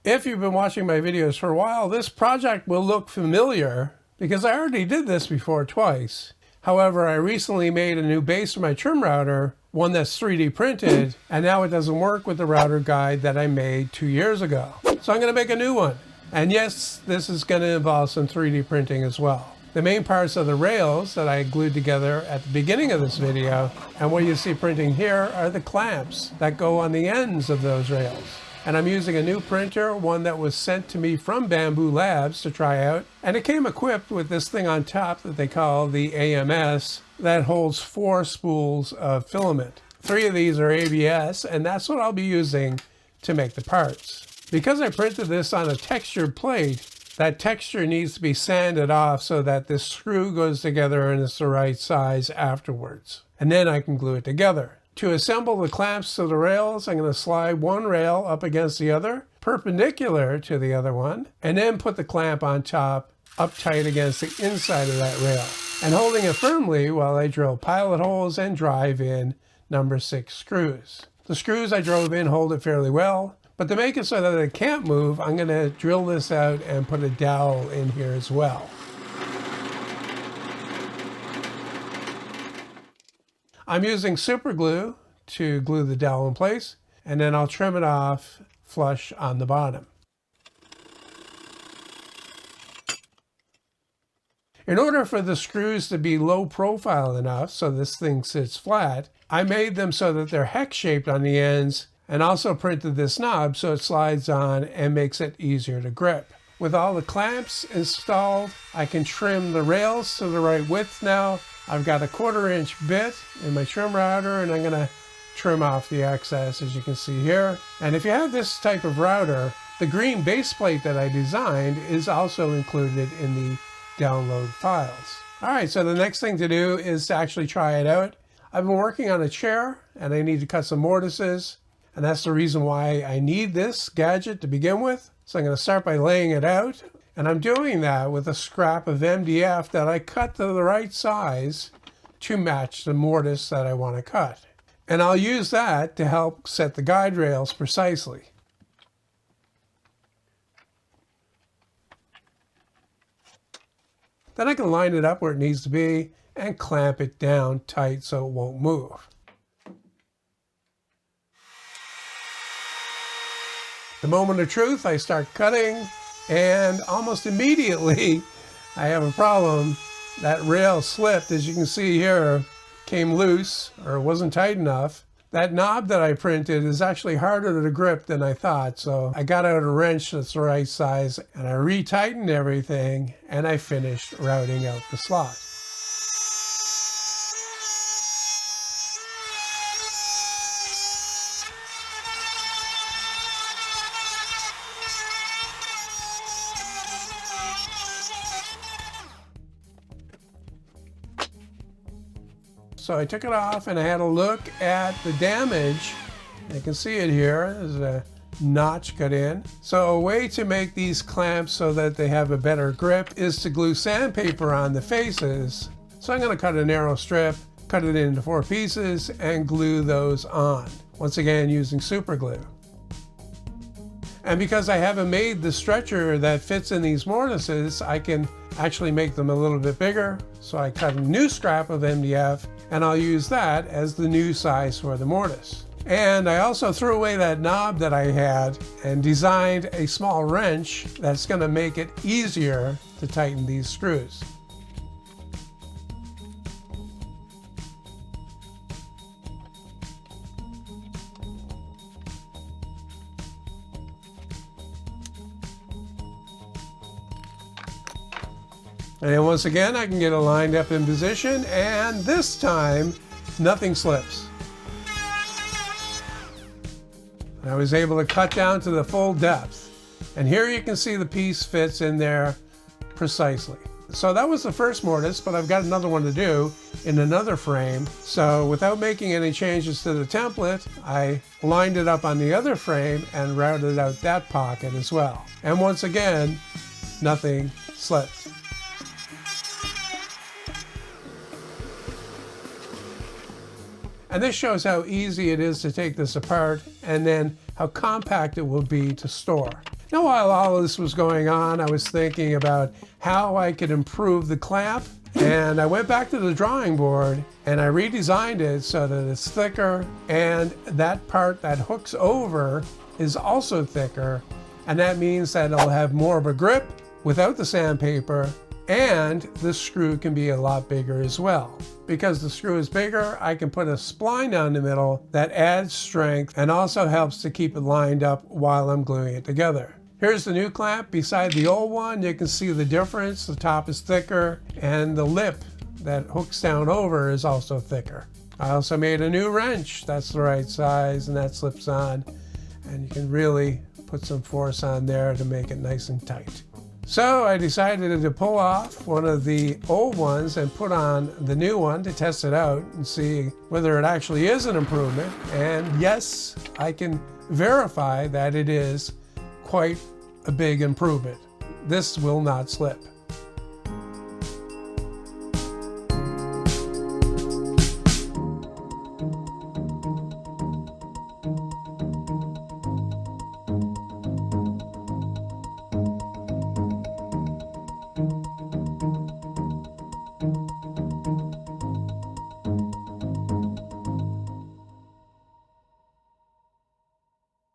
If you've been watching my videos for a while, this project will look familiar because I already did this before twice. However, I recently made a new base for my trim router, one that's 3D printed, and now it doesn't work with the router guide that I made 2 years ago. So I'm going to make a new one. And yes, this is going to involve some 3D printing as well. The main parts are the rails that I glued together at the beginning of this video, and what you see printing here are the clamps that go on the ends of those rails. And I'm using a new printer, one that was sent to me from Bamboo Labs to try out. And it came equipped with this thing on top that they call the AMS that holds 4 spools of filament. 3 of these are ABS, and that's what I'll be using to make the parts. Because I printed this on a textured plate, that texture needs to be sanded off so that this screw goes together and it's the right size afterwards. And then I can glue it together. To assemble the clamps to the rails, I'm going to slide one rail up against the other, perpendicular to the other one, and then put the clamp on top, up tight against the inside of that rail, and holding it firmly while I drill pilot holes and drive in number 6 screws. The screws I drove in hold it fairly well, but to make it so that it can't move, I'm going to drill this out and put a dowel in here as well. I'm using super glue to glue the dowel in place, and then I'll trim it off flush on the bottom. In order for the screws to be low profile enough so this thing sits flat, I made them so that they're hex shaped on the ends, and also printed this knob so it slides on and makes it easier to grip. With all the clamps installed, I can trim the rails to the right width now. I've got a 1/4 inch bit in my trim router, and I'm going to trim off the excess, as you can see here. And if you have this type of router, the green base plate that I designed is also included in the download files. All right, so the next thing to do is to actually try it out. I've been working on a chair, and I need to cut some mortises, and that's the reason why I need this gadget to begin with. So I'm going to start by laying it out. And I'm doing that with a scrap of MDF that I cut to the right size to match the mortise that I want to cut. And I'll use that to help set the guide rails precisely. Then I can line it up where it needs to be and clamp it down tight so it won't move. The moment of truth, I start cutting, and almost immediately I have a problem. That rail slipped, as you can see here, came loose or wasn't tight enough. That knob that I printed is actually harder to grip than I thought, so I got out a wrench that's the right size, and I retightened everything, and I finished routing out the slot. So I took it off and I had a look at the damage. You can see it here. There's a notch cut in. So a way to make these clamps so that they have a better grip is to glue sandpaper on the faces. So I'm going to cut a narrow strip, cut it into 4 pieces, and glue those on. Once again, using super glue. And because I haven't made the stretcher that fits in these mortises, I can actually make them a little bit bigger. So I cut a new scrap of MDF, and I'll use that as the new size for the mortise. And I also threw away that knob that I had and designed a small wrench that's going to make it easier to tighten these screws. And then once again, I can get it lined up in position, and this time, nothing slips. And I was able to cut down to the full depth. And here you can see the piece fits in there precisely. So that was the first mortise, but I've got another one to do in another frame. So without making any changes to the template, I lined it up on the other frame and routed out that pocket as well. And once again, nothing slipped. And this shows how easy it is to take this apart and then how compact it will be to store. Now, while all this was going on, I was thinking about how I could improve the clamp, and I went back to the drawing board and I redesigned it so that it's thicker, and that part that hooks over is also thicker, and that means that it'll have more of a grip without the sandpaper, and the screw can be a lot bigger as well. Because the screw is bigger, I can put a spline down the middle that adds strength and also helps to keep it lined up while I'm gluing it together. Here's the new clamp beside the old one. You can see the difference. The top is thicker and the lip that hooks down over is also thicker. I also made a new wrench. That's the right size and that slips on, and you can really put some force on there to make it nice and tight. So I decided to pull off one of the old ones and put on the new one to test it out and see whether it actually is an improvement. And yes, I can verify that it is quite a big improvement. This will not slip.